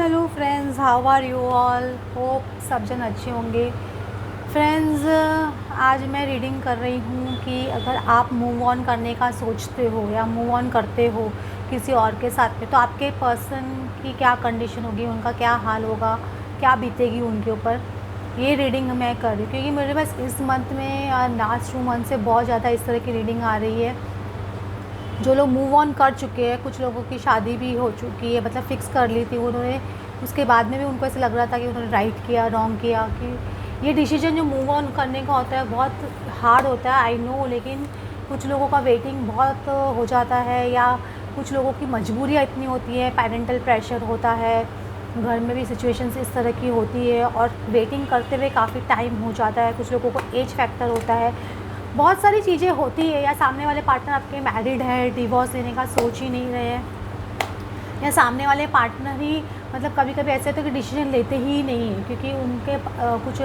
Hello friends, how are you all. Hope सब जन अच्छे होंगे। फ्रेंड्स, आज मैं रीडिंग कर रही हूँ कि अगर आप मूव ऑन करने का सोचते हो या मूव ऑन करते हो किसी और के साथ में, तो आपके पर्सन की क्या कंडीशन होगी, उनका क्या हाल होगा, क्या बीतेगी उनके ऊपर। ये रीडिंग मैं कर रही हूँ क्योंकि मेरे पास इस मंथ में लास्ट 2 मंथ से बहुत ज़्यादा इस तरह की रीडिंग आ रही है। जो लोग मूव ऑन कर चुके हैं, कुछ लोगों की शादी भी हो चुकी है, मतलब फ़िक्स कर ली थी उन्होंने, उसके बाद में भी उनको ऐसा लग रहा था कि उन्होंने राइट किया, रॉन्ग किया। कि ये डिसीजन जो मूव ऑन करने का होता है बहुत हार्ड होता है, आई नो। लेकिन कुछ लोगों का वेटिंग बहुत हो जाता है, या कुछ लोगों की मजबूरियाँ इतनी होती हैं, पेरेंटल प्रेशर होता है, घर में भी सिचुएशंस इस तरह की होती है और वेटिंग करते हुए काफ़ी टाइम हो जाता है। कुछ लोगों को एज फैक्टर होता है, बहुत सारी चीज़ें होती है। या सामने वाले पार्टनर आपके मैरिड है, डिवोर्स लेने का सोच ही नहीं रहे हैं, या सामने वाले पार्टनर ही मतलब कभी कभी ऐसे होते हैं कि डिसीजन लेते ही नहीं हैं, क्योंकि उनके कुछ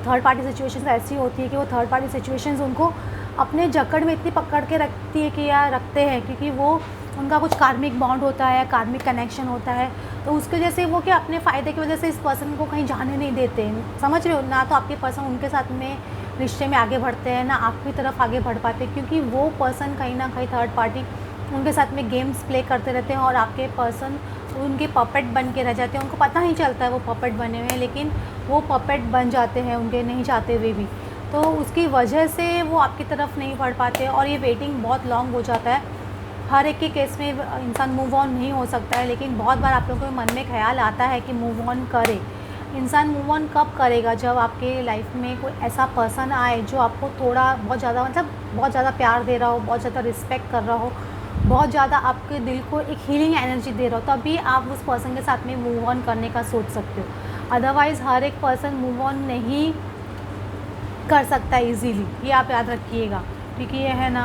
थर्ड पार्टी सिचुएशंस ऐसी होती है कि वो थर्ड पार्टी सिचुएशंस उनको अपने जकड़ में इतनी पकड़ के रखती है कि या रखते हैं, क्योंकि वो उनका कुछ कार्मिक बॉन्ड होता है, कार्मिक कनेक्शन होता है। तो उसकी वजह से वो क्या अपने फ़ायदे की वजह से इस पर्सन को कहीं जाने नहीं देते। समझ रहे हो ना? तो आपके पर्सन उनके साथ में रिश्ते में आगे बढ़ते हैं ना, आपकी तरफ आगे बढ़ पाते, क्योंकि वो पर्सन कहीं ना कहीं थर्ड पार्टी उनके साथ में गेम्स प्ले करते रहते हैं और आपके पर्सन उनके पपेट बन के रह जाते हैं। उनको पता नहीं चलता है वो पपेट बने हुए हैं, लेकिन वो पपेट बन जाते हैं उनके नहीं चाहते हुए भी। तो उसकी वजह से वो आपकी तरफ नहीं बढ़ पाते और ये वेटिंग बहुत लॉन्ग हो जाता है। हर एक के केस में इंसान मूव ऑन नहीं हो सकता है, लेकिन बहुत बार आप लोगों के मन में ख्याल आता है कि मूव ऑन करे। इंसान मूव ऑन कब करेगा? जब आपके लाइफ में कोई ऐसा पर्सन आए जो आपको थोड़ा बहुत ज़्यादा मतलब बहुत ज़्यादा प्यार दे रहा हो, बहुत ज़्यादा रिस्पेक्ट कर रहा हो, बहुत ज़्यादा आपके दिल को एक हीलिंग एनर्जी दे रहा हो, तभी आप उस पर्सन के साथ में मूव ऑन करने का सोच सकते हो। अदरवाइज़ हर एक पर्सन मूव ऑन नहीं कर सकता है ईज़िली, ये आप याद रखिएगा। क्योंकि ये है ना,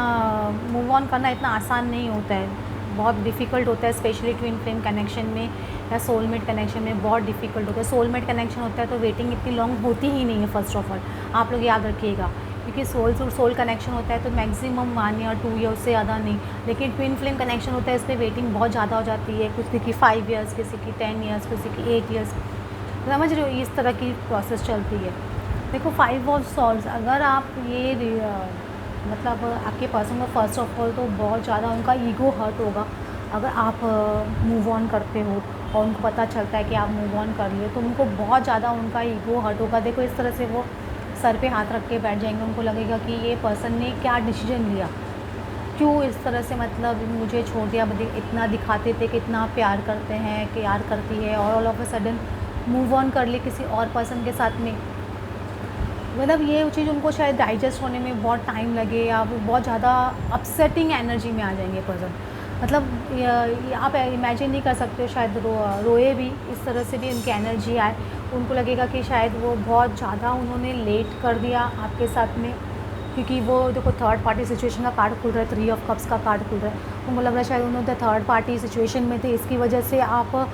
मूव ऑन करना इतना आसान नहीं होता है, बहुत डिफ़िकल्ट होता है, स्पेशली ट्विन फ्लेम कनेक्शन में या सोलमेट कनेक्शन में बहुत डिफ़िकल्ट होता है। सोलमेट कनेक्शन होता है तो वेटिंग इतनी लॉन्ग होती ही नहीं है, फर्स्ट ऑफ ऑल आप लोग याद रखिएगा। क्योंकि सोल टू सोल कनेक्शन होता है तो मैक्सिमम 1 ईयर 2 ईयर, उससे ज़्यादा नहीं। लेकिन ट्विन फ्लेम कनेक्शन होता है, इस पर वेटिंग बहुत ज़्यादा हो जाती है, किसी की 5 ईयर्स, किसी की 10 ईयर्स, किसी की 8 ईयर्स। समझ रहे हो? इस तरह की प्रोसेस चलती है। देखो, 5 ऑफ सॉर्ड्स, अगर आप ये मतलब आपके पर्सन को फर्स्ट ऑफ ऑल तो बहुत ज़्यादा उनका ईगो हर्ट होगा अगर आप मूव ऑन करते हो और उनको पता चलता है कि आप मूव ऑन कर लिए, तो उनको बहुत ज़्यादा उनका ईगो हर्ट होगा। देखो, इस तरह से वो सर पे हाथ रख के बैठ जाएंगे। उनको लगेगा कि ये पर्सन ने क्या डिसीजन लिया, क्यों इस तरह से मतलब मुझे छोड़ दिया। इतना दिखाते थे कि इतना प्यार करते हैं, कि यार करती है, और all of a sudden move on कर लिए किसी और पर्सन के साथ में। मतलब ये चीज़ उनको शायद डाइजेस्ट होने में बहुत टाइम लगे, या वो बहुत ज़्यादा अपसेटिंग एनर्जी में आ जाएंगे पर्सन। मतलब आप इमेजिन नहीं कर सकते हो, शायद रोए भी, इस तरह से भी उनकी एनर्जी आए। उनको लगेगा कि शायद वो बहुत ज़्यादा उन्होंने लेट कर दिया आपके साथ में, क्योंकि वो देखो थर्ड पार्टी सिचुएशन का कार्ड खुल रहा है, 3 ऑफ कप्स का कार्ड खुल रहा है। उनको लग रहा है शायद उन्होंने थर्ड पार्टी सिचुएशन में थे, इसकी वजह से आप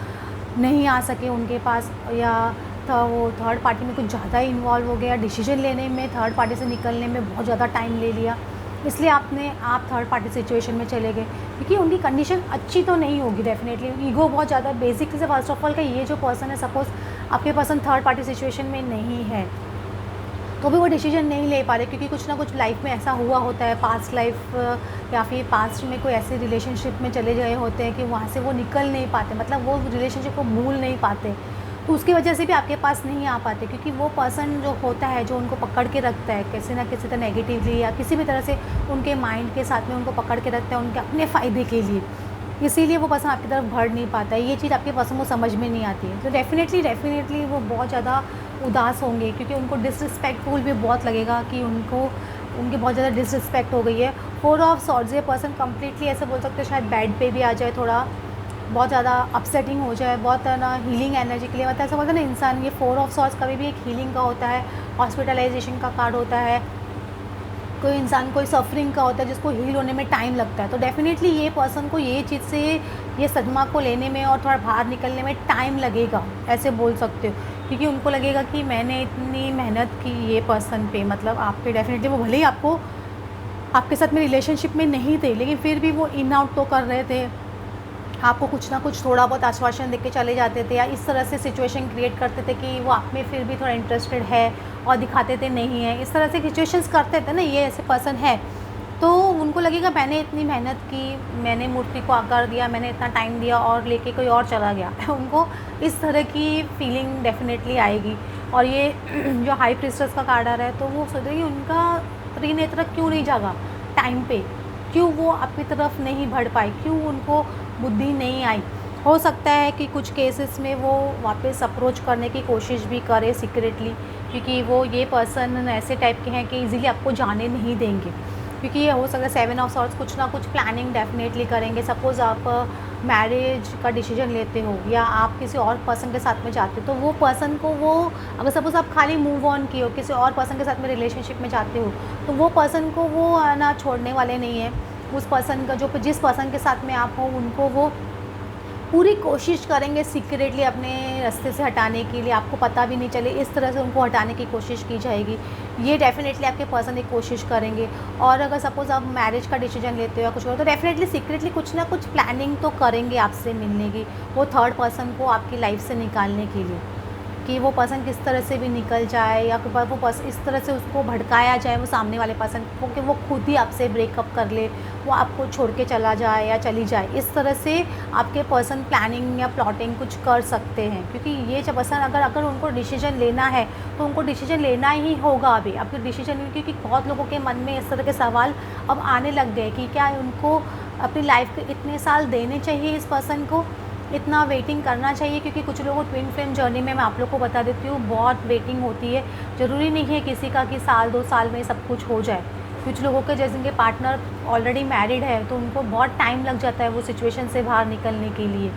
नहीं आ सके उनके पास, या था वो थर्ड पार्टी में कुछ ज़्यादा ही इन्वॉल्व हो गया, डिसीजन लेने में थर्ड पार्टी से निकलने में बहुत ज़्यादा टाइम ले लिया, इसलिए आप थर्ड पार्टी सिचुएशन में चले गए। क्योंकि उनकी कंडीशन अच्छी तो नहीं होगी डेफिनेटली, ईगो बहुत ज़्यादा बेसिक से। फर्स्ट ऑफ ऑल का ये जो पर्सन है, सपोज़ आपके पर्सन थर्ड पार्टी सिचुएशन में नहीं है, तो भी वो डिसीजन नहीं ले पा रहे, क्योंकि कुछ ना कुछ लाइफ में ऐसा हुआ होता है, पास्ट लाइफ या फिर पास्ट में कोई ऐसे रिलेशनशिप में चले गए होते हैं कि वहाँ से वो निकल नहीं पाते, मतलब वो रिलेशनशिप को भूल नहीं पाते। तो उसकी वजह से भी आपके पास नहीं आ पाते, क्योंकि वो पर्सन जो होता है, जो उनको पकड़ के रखता है किसी ना किसी तरह नेगेटिवली, या किसी भी तरह से उनके माइंड के साथ में उनको पकड़ के रखता है उनके अपने फ़ायदे के लिए, इसीलिए वो पर्सन आपकी तरफ बढ़ नहीं पाता है। ये चीज़ आपके पर्सन को समझ में नहीं आती है, तो डेफिनेटली वो बहुत ज़्यादा उदास होंगे, क्योंकि उनको डिसरिस्पेक्टफुल भी बहुत लगेगा कि उनकी बहुत ज़्यादा डिसरिस्पेक्ट हो गई है। 4 ऑफ सॉर्ड्स, ये पर्सन कम्प्लीटली ऐसे बोल सकते हैं शायद बेड पे भी आ जाए, थोड़ा बहुत ज़्यादा अपसेटिंग हो जाए, बहुत ना हीलिंग एनर्जी के लिए, मतलब ऐसा बोलते हैं ना इंसान, ये 4 ऑफ सॉर्ड्स कभी भी एक हीलिंग का होता है, हॉस्पिटलाइजेशन का कार्ड होता है, कोई इंसान कोई सफरिंग का होता है जिसको हील होने में टाइम लगता है। तो डेफिनेटली ये पर्सन को ये चीज़ से, ये सदमा को लेने में और थोड़ा बाहर निकलने में टाइम लगेगा, ऐसे बोल सकते हो। क्योंकि उनको लगेगा कि मैंने इतनी मेहनत की ये पर्सन पे, मतलब आप पे, डेफिनेटली वो भले ही आपके साथ में रिलेशनशिप में नहीं थे, लेकिन फिर भी वो इन आउट तो कर रहे थे, आपको कुछ ना कुछ थोड़ा बहुत आश्वासन देके चले जाते थे, या इस तरह से सिचुएशन क्रिएट करते थे कि वो आप में फिर भी थोड़ा इंटरेस्टेड है और दिखाते थे नहीं है। इस तरह से सिचुएशंस करते थे ना, ये ऐसे पर्सन है, तो उनको लगेगा मैंने इतनी मेहनत की, मैंने मूर्ति को आकार दिया, मैंने इतना टाइम दिया और लेके कोई और चला गया। उनको इस तरह की फीलिंग डेफिनेटली आएगी। और ये जो हाई प्रीस्टेस का कार्ड आ रहा है, तो वो सोचेगी उनका त्रिनेत्र क्यों नहीं जागा टाइम पे, क्यों वो आपकी तरफ नहीं बढ़ पाए, क्यों उनको बुद्धि नहीं आई। हो सकता है कि कुछ केसेस में वो वापस अप्रोच करने की कोशिश भी करे सीक्रेटली, क्योंकि वो ये पर्सन ऐसे टाइप के हैं कि इजीली आपको जाने नहीं देंगे। क्योंकि ये हो सकता है 7 ऑफ सॉर्ड्स कुछ ना कुछ प्लानिंग डेफिनेटली करेंगे। सपोज़ आप मैरिज का डिसीजन लेते हो या आप किसी और पर्सन के साथ में जाते हो, तो वो पर्सन को वो, अगर सपोज़ आप खाली मूव ऑन किए हो, किसी और पर्सन के साथ में रिलेशनशिप में जाते हो, तो वो पर्सन को वो ना छोड़ने वाले नहीं है। उस पर्सन का जो जिस पर्सन के साथ में आप हो, उनको वो पूरी कोशिश करेंगे सीक्रेटली अपने रास्ते से हटाने के लिए, आपको पता भी नहीं चले, इस तरह से उनको हटाने की कोशिश की जाएगी। ये डेफिनेटली आपके पर्सन एक कोशिश करेंगे। और अगर सपोज़ आप मैरिज का डिसीजन लेते हो या कुछ और, तो डेफिनेटली सीक्रेटली कुछ ना कुछ प्लानिंग तो करेंगे आपसे मिलने की, वो थर्ड पर्सन को आपकी लाइफ से निकालने के लिए, कि वो पर्सन किस तरह से भी निकल जाए, या फिर वो पर्सन इस तरह से उसको भड़काया जाए वो सामने वाले पर्सन को कि वो खुद ही आपसे ब्रेकअप कर ले, वो आपको छोड़ के चला जाए या चली जाए। इस तरह से आपके पर्सन प्लानिंग या प्लॉटिंग कुछ कर सकते हैं, क्योंकि ये जब पर्सन अगर उनको डिसीजन लेना है तो उनको डिसीजन लेना ही होगा अभी। आपके डिसीजन, क्योंकि बहुत लोगों के मन में इस तरह के सवाल अब आने लग गए कि क्या उनको अपनी लाइफ के इतने साल देने चाहिए, इस पर्सन को इतना वेटिंग करना चाहिए। क्योंकि कुछ लोगों को ट्विन फ्लेम जर्नी में, मैं आप लोग को बता देती हूँ, बहुत वेटिंग होती है। ज़रूरी नहीं है किसी का कि साल 2 साल में सब कुछ हो जाए। कुछ लोगों के जैसे कि पार्टनर ऑलरेडी मैरिड है, तो उनको बहुत टाइम लग जाता है वो सिचुएशन से बाहर निकलने के लिए।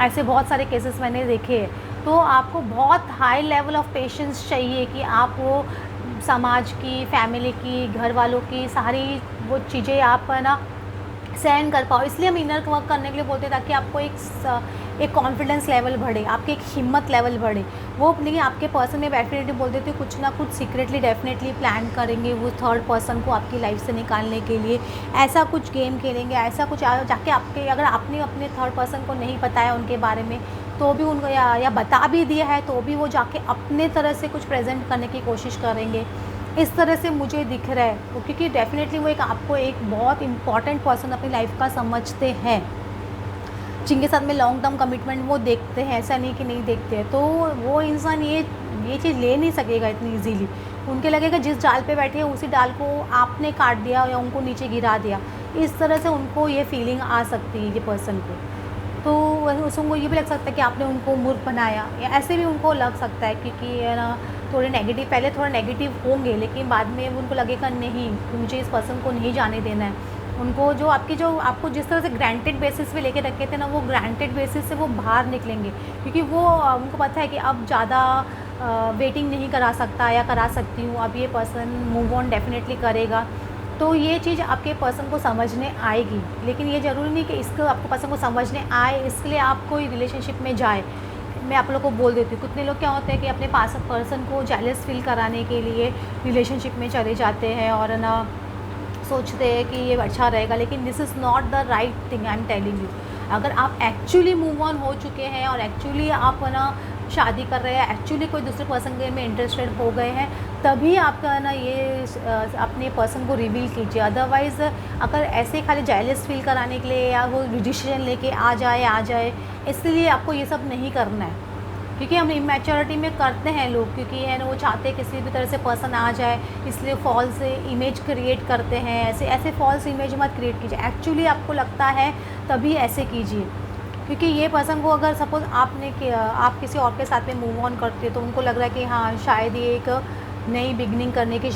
ऐसे बहुत सारे केसेस मैंने देखे हैं। तो आपको बहुत हाई लेवल ऑफ पेशेंस चाहिए कि आप वो समाज की, फैमिली की, घर वालों की सारी वो चीज़ें आप ना सहन कर पाओ। इसलिए हम इनर वर्क करने के लिए बोलते हैं, ताकि आपको एक कॉन्फिडेंस लेवल बढ़े, आपकी एक हिम्मत लेवल बढ़े। वो लेकिन आपके पर्सन में डेफिनेटली बोल देते हो कुछ ना कुछ सीक्रेटली डेफिनेटली प्लान करेंगे वो थर्ड पर्सन को आपकी लाइफ से निकालने के लिए। ऐसा कुछ गेम खेलेंगे, ऐसा कुछ जाके आपके, अगर आपने अपने थर्ड पर्सन को नहीं बताया उनके बारे में, तो भी उनको या बता भी दिया है, तो भी वो जाके अपने तरह से कुछ प्रेजेंट करने की कोशिश करेंगे। इस तरह से मुझे दिख रहा है वो, क्योंकि डेफिनेटली वो एक आपको एक बहुत इंपॉर्टेंट पर्सन अपनी लाइफ का समझते हैं, जिनके साथ में लॉन्ग टर्म कमिटमेंट वो देखते हैं। ऐसा नहीं कि नहीं देखते हैं। तो वो इंसान ये चीज़ ले नहीं सकेगा इतनी इजीली। उनके लगेगा जिस डाल पे बैठे हैं उसी डाल को आपने काट दिया या उनको नीचे गिरा दिया। इस तरह से उनको ये फीलिंग आ सकती है ये पर्सन को। तो उनको ये भी लग सकता है कि आपने उनको मूर्ख बनाया, या ऐसे भी उनको लग सकता है, क्योंकि है ना थोड़े नेगेटिव, पहले थोड़ा नेगेटिव होंगे, लेकिन बाद में उनको लगेगा नहीं, मुझे इस पर्सन को नहीं जाने देना है। उनको जो आपको जिस तरह से ग्रांटेड बेसिस पे लेके रखे थे ना, वो ग्रांटेड बेसिस से वो बाहर निकलेंगे, क्योंकि वो उनको पता है कि अब ज़्यादा वेटिंग नहीं करा सकता या करा सकती हूँ। अब ये पर्सन मूव ऑन डेफिनेटली करेगा। तो ये चीज़ आपके पर्सन को समझने आएगी, लेकिन ये ज़रूरी नहीं कि इसको आपको पर्सन को समझने आए इसके लिए आप कोई रिलेशनशिप में जाए। मैं आप लोग को बोल देती हूँ, कितने लोग क्या होते हैं कि अपने पास पर्सन को जेलस फील कराने के लिए रिलेशनशिप में चले जाते हैं और ना सोचते हैं कि ये अच्छा रहेगा, लेकिन this is not the right thing I am telling you. अगर आप एक्चुअली मूव ऑन हो चुके हैं और एक्चुअली आप ना शादी कर रहे हैं, एक्चुअली कोई दूसरे पर्सन के में इंटरेस्टेड हो गए हैं, तभी आपका ना ये अपने पर्सन को रिवील कीजिए। अदरवाइज़ अगर ऐसे खाली जेलस फील कराने के लिए या वो डिसीजन लेके आ जाए, इसलिए आपको ये सब नहीं करना है। क्योंकि हम इमेच्योरिटी में करते हैं लोग, क्योंकि है ना वो चाहते हैं किसी भी तरह से पर्सन आ जाए, इसलिए फॉल्स इमेज क्रिएट करते हैं। ऐसे फॉल्स इमेज मत क्रिएट कीजिए। एक्चुअली आपको लगता है तभी ऐसे कीजिए, क्योंकि ये पर्सन को अगर सपोज़ आप किसी और के साथ में मूव ऑन करते हो, तो उनको लग रहा है कि हाँ शायद ये एक नई बिगनिंग करने की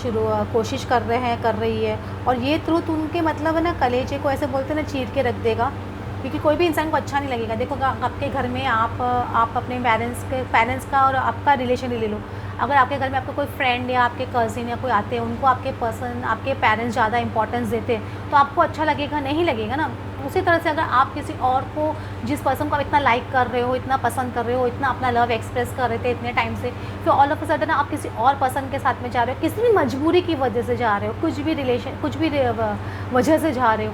कोशिश कर रही है। और ये ट्रूथ उनके मतलब है ना कलेजे को ऐसे बोलते हैं ना चीर के रख देगा, क्योंकि कोई भी इंसान को अच्छा नहीं लगेगा। देखो आपके घर में आप अपने पेरेंट्स का और आपका रिलेशन ही ले लो। अगर आपके घर में आपका कोई फ्रेंड या आपके कज़िन या कोई आते हैं, उनको आपके पेरेंट्स ज़्यादा इंपॉर्टेंस देते हैं, तो आपको अच्छा लगेगा? नहीं लगेगा ना। उसी तरह से अगर आप किसी और को, जिस पर्सन को आप इतना लाइक कर रहे हो, इतना पसंद कर रहे हो, इतना अपना लव एक्सप्रेस कर रहे थे इतने टाइम से, फिर ऑल ऑफ अ सडन आप किसी और पर्सन के साथ में जा रहे हो, किसी भी मजबूरी की वजह से जा रहे हो, कुछ भी वजह से जा रहे हो,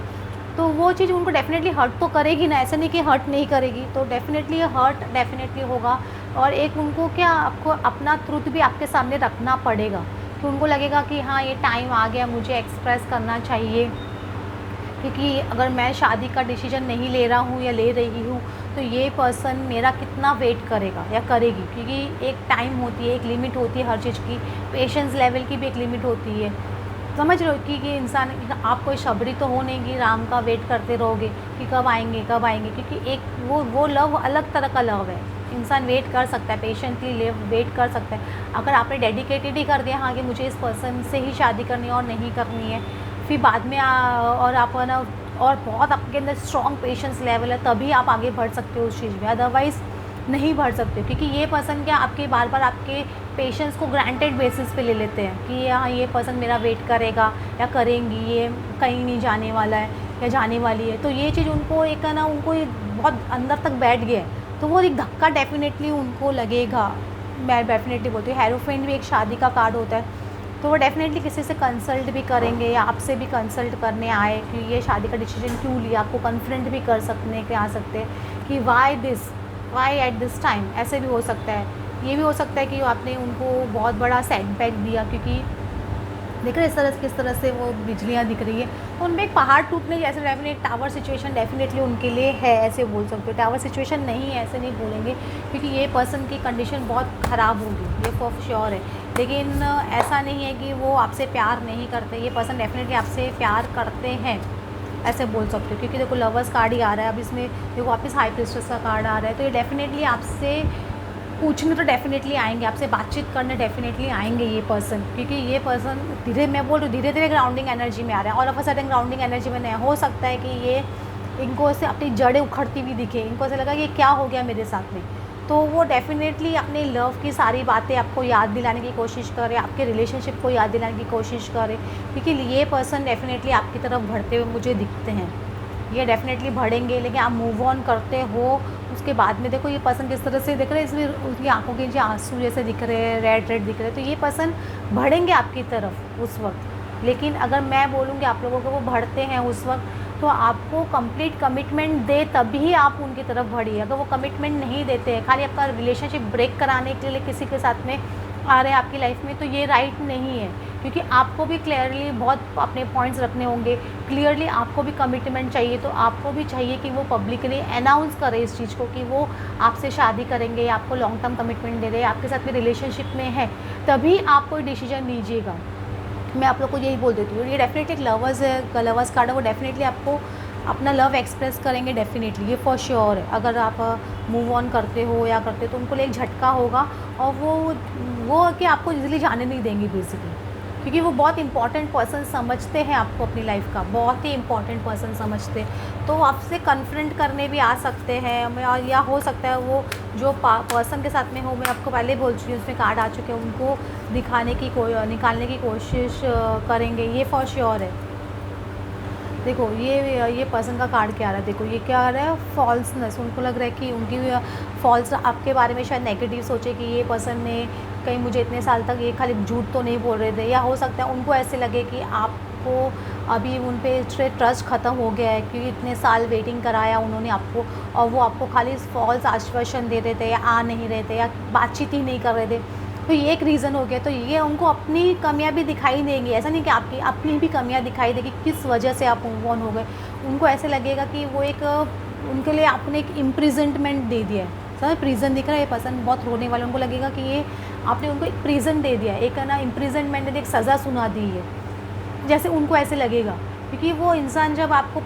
तो वो चीज़ उनको डेफ़िनेटली हर्ट तो करेगी ना, ऐसा नहीं कि हर्ट नहीं करेगी, तो डेफ़िनेटली हर्ट डेफ़िनेटली होगा। और एक उनको क्या, आपको अपना ट्रुथ भी आपके सामने रखना पड़ेगा, कि उनको लगेगा कि हाँ, ये टाइम आ गया, मुझे एक्सप्रेस करना चाहिए। क्योंकि अगर मैं शादी का डिसीजन नहीं ले रहा हूँ या ले रही हूँ, तो ये पर्सन मेरा कितना वेट करेगा या करेगी, क्योंकि एक टाइम होती है, एक लिमिट होती है हर चीज़ की, पेशेंस लेवल की भी एक लिमिट होती है। समझ रहे हो कि इंसान, आप कोई शबरी तो हो नहीं कि राम का वेट करते रहोगे कि कब आएंगे कब आएंगे, क्योंकि एक वो लव अलग तरह का लव है। इंसान वेट कर सकता है, पेशेंटली वेट कर सकता है। अगर आपने डेडिकेटेड ही कर दिया हाँ कि मुझे इस पर्सन से ही शादी करनी है और नहीं करनी है, फिर बाद में और आप ना, और बहुत आपके अंदर स्ट्रॉन्ग पेशेंस लेवल है, तभी आप आगे बढ़ सकते हो उस चीज़ में, अदरवाइज़ नहीं बढ़ सकते हो। क्योंकि ये पर्सन क्या, आपके बार बार आपके पेशेंस को ग्रांटेड बेसिस पे ले लेते हैं कि हाँ, ये पर्सन मेरा वेट करेगा या करेंगी, ये कहीं नहीं जाने वाला है या जाने वाली है। तो ये चीज़ उनको एक है ना, उनको ये बहुत अंदर तक बैठ गया है, तो वो एक धक्का डेफिनेटली उनको लगेगा। मैं डेफिनेटली बोलती हूँ, हेरोफेंट भी एक शादी का कार्ड होता है, तो वो डेफ़िनेटली किसी से कंसल्ट भी करेंगे या आपसे भी कंसल्ट करने आए कि ये शादी का डिसीजन क्यों लिया, आपको कन्फ्रंट भी कर सकने के आ सकते हैं कि वाई एट दिस टाइम, ऐसे भी हो सकता है। ये भी हो सकता है कि आपने उनको बहुत बड़ा सेटबैक दिया, क्योंकि देख रहे हैं किस तरह से वो बिजलियाँ दिख रही है, तो उनमें एक पहाड़ टूटने जैसे डेफिनेट टावर सिचुएशन डेफिनेटली उनके लिए है, ऐसे बोल सकते हो। टावर सिचुएशन नहीं है ऐसे नहीं बोलेंगे, क्योंकि ये पर्सन की कंडीशन बहुत ख़राब होगी, ये फॉर श्योर है। लेकिन ऐसा नहीं है कि वो आपसे प्यार नहीं करते, ये पर्सन डेफिनेटली आपसे प्यार करते हैं, ऐसे बोल सकते हो। क्योंकि देखो लवर्स कार्ड ही आ रहा है, अब इसमें देखो वापस हाई प्रीस्टेस का कार्ड आ रहा है, तो ये डेफिनेटली आपसे पूछने तो डेफिनेटली आएंगे, आपसे बातचीत करने डेफिनेटली आएंगे ये पर्सन, क्योंकि ये पर्सन मैं बोल रही हूँ धीरे धीरे ग्राउंडिंग एनर्जी में आ रहा है, और of a sudden grounding energy में नहीं हो सकता है कि ये इनको से अपनी जड़ें उखड़ती हुई दिखे, इनको ऐसा लगा कि क्या हो गया मेरे साथ में, तो वो डेफिनेटली अपने लव की सारी बातें आपको याद दिलाने की कोशिश करे, आपके रिलेशनशिप को याद दिलाने की कोशिश करे, क्योंकि ये पर्सन डेफिनेटली आपकी तरफ बढ़ते हुए मुझे दिखते हैं। ये डेफिनेटली बढ़ेंगे, लेकिन आप मूव ऑन करते हो उसके बाद में देखो ये पर्सन किस तरह से दिख रहे हैं, इसलिए उसकी आंखों के नीचे आंसू जैसे दिख रहे हैं, रेड दिख रहे हैं, तो ये पर्सन बढ़ेंगे आपकी तरफ उस वक्त। लेकिन अगर मैं बोलूँगी आप लोगों को वो बढ़ते हैं उस वक्त, तो आपको कंप्लीट कमिटमेंट दे तभी आप उनकी तरफ बढ़िए। अगर वो कमिटमेंट नहीं देते हैं, खाली आपका रिलेशनशिप ब्रेक कराने के लिए किसी के साथ में आ रहे हैं आपकी लाइफ में, तो ये राइट नहीं है, क्योंकि आपको भी क्लियरली बहुत अपने पॉइंट्स रखने होंगे। क्लियरली आपको भी कमिटमेंट चाहिए, तो आपको भी चाहिए कि वो पब्लिकली अनाउंस करे इस चीज़ को कि वो आपसे शादी करेंगे या आपको लॉन्ग टर्म कमिटमेंट दे रहे हैं, आपके साथ में रिलेशनशिप में है, तभी आप कोई डिसीजन लीजिएगा। मैं आप लोग को यही बोल देती हूँ। ये डेफिनेटली एक लवर्स कार्ड है, वो डेफिनेटली आपको अपना लव एक्सप्रेस करेंगे डेफिनेटली, ये फॉर श्योर है। अगर आप मूव ऑन करते हो या करते हो तो उनको लिए एक झटका होगा, और वो कि आपको इजीली जाने नहीं देंगे बेसिकली, क्योंकि वो बहुत इंपॉर्टेंट पर्सन समझते हैं आपको, अपनी लाइफ का बहुत ही इंपॉर्टेंट पर्सन समझते, तो आपसे कन्फ्रंट करने भी आ सकते हैं, या हो सकता है वो जो पर्सन के साथ में हो, मैं आपको पहले बोल चुकी हूँ उसमें कार्ड आ चुके हैं, उनको निकालने की कोशिश करेंगे, ये फॉर श्योर है। देखो ये पर्सन का कार्ड क्या आ रहा है, देखो ये क्या आ रहा है, फॉल्सनेस। उनको लग रहा है कि उनकी फॉल्स आपके बारे में शायद नेगेटिव सोचे कि ये पर्सन ने कहीं मुझे इतने साल तक ये खाली झूठ तो नहीं बोल रहे थे, या हो सकता है उनको ऐसे लगे कि आपको अभी उन पे ट्रस्ट ख़त्म हो गया है, क्योंकि इतने साल वेटिंग कराया उन्होंने आपको, और वो आपको खाली फॉल्स आश्वासन दे रहे थे या आ नहीं रहे थे या बातचीत ही नहीं कर रहे थे, तो ये एक रीज़न हो गया। तो ये उनको अपनी कमियां भी दिखाई देंगी, ऐसा नहीं कि आपकी अपनी भी कमियां दिखाई देगी किस वजह से आप मूव ऑन हो गए। उनको ऐसे लगेगा कि वो एक उनके लिए आपने एक इम्प्रिजनमेंट दे दिया है, समझ, प्रिजन दिख रहा है, ये पर्सन बहुत रोने वाले, उनको लगेगा कि ये आपने उनको एक प्रिजन दे दिया, एक है ना इम्प्रिजनमेंट, एक सज़ा सुना दी है, जैसे उनको ऐसे लगेगा। क्योंकि वो इंसान जब आपको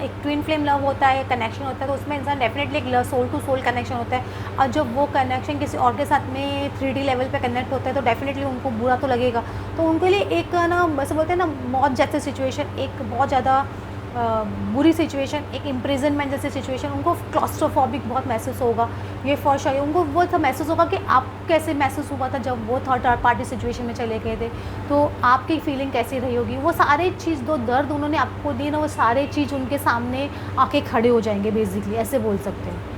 एक ट्विन फ्लेम लव होता है, कनेक्शन होता है, तो उसमें इंसान डेफिनेटली एक सोल टू सोल कनेक्शन होता है, और जब वो कनेक्शन किसी और के साथ में 3D लेवल पे कनेक्ट होता है, तो डेफिनेटली उनको बुरा तो लगेगा। तो उनके लिए एक ना वैसे बोलते हैं ना मौत जैसे सिचुएशन, एक बहुत ज़्यादा बुरी सिचुएशन, एक इम्प्रिजनमेंट जैसी सिचुएशन, उनको क्लॉस्ट्रोफोबिक बहुत महसूस होगा, ये फॉर श्योर। उनको वो था महसूस होगा कि आप कैसे महसूस हुआ था जब वो थर्ड पार्टी सिचुएशन में चले गए थे, तो आपकी फीलिंग कैसी रही होगी। वो सारे चीज़ जो दर्द उन्होंने आपको दिए ना, वो सारे चीज़ उनके सामने आके खड़े हो जाएंगे बेसिकली, ऐसे बोल सकते हैं।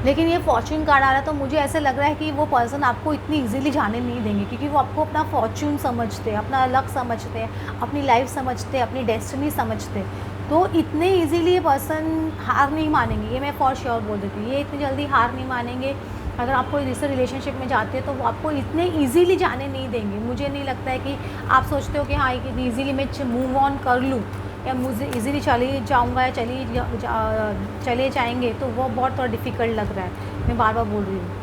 लेकिन ये फॉर्च्यून कार्ड आ रहा है, तो मुझे ऐसे लग रहा है कि वो पर्सन आपको इतनी इजीली जाने नहीं देंगे, क्योंकि वो आपको अपना फॉर्च्यून समझते हैं, अपना लक समझते हैं, अपनी लाइफ समझते हैं, अपनी डेस्टिनी समझते हैं। तो इतने इजीली ये पर्सन हार नहीं मानेंगे, ये मैं फॉर श्योर बोल देती हूँ। ये इतनी जल्दी हार नहीं मानेंगे। अगर आप कोई दूसरे रिलेशनशिप में जाते हैं तो वो आपको इतने इजीली जाने नहीं देंगे। मुझे नहीं लगता है कि आप सोचते हो कि हाँ इजीली मैं मूव ऑन कर लूँ या मुझे इजीली चले जाऊँगा या चले जाएंगे, तो वो बहुत थोड़ा डिफ़िकल्ट लग रहा है। मैं बार बार बोल रही हूँ।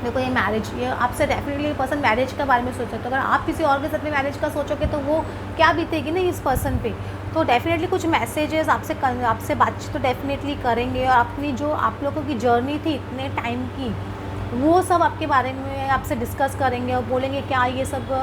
देखो ये मैरिज, ये आपसे डेफिनेटली पर्सन मैरिज के बारे में सोच सकते हो। अगर आप किसी और के साथ में मैरिज का सोचोगे तो वो क्या बीतेगी ना इस पर्सन पे। तो डेफिनेटली कुछ मैसेजेस आपसे बातचीत तो डेफिनेटली करेंगे, और अपनी जो आप लोगों की जर्नी थी इतने टाइम की, वो सब आपके बारे में आपसे डिस्कस करेंगे और बोलेंगे क्या ये सब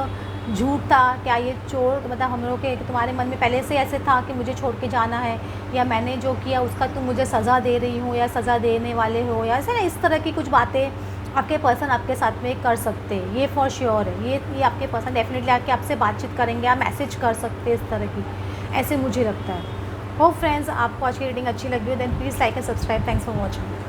झूठ था, क्या ये चोर मतलब हम लोग के तुम्हारे मन में पहले से ऐसे था कि मुझे छोड़ के जाना है, या मैंने जो किया उसका तुम मुझे सज़ा दे रही हो या सज़ा देने वाले हो, या ऐसे ना इस तरह की कुछ बातें आपके पर्सन आपके साथ में कर सकते हैं। ये फॉर श्योर है। ये आपके पर्सन डेफिनेटली आके आपसे बातचीत करेंगे, आप मैसेज कर सकते हैं इस तरह की, ऐसे मुझे लगता है। होप फ्रेंड्स आपको आज की रीडिंग अच्छी लगी हो, then please like and subscribe. Thanks for watching.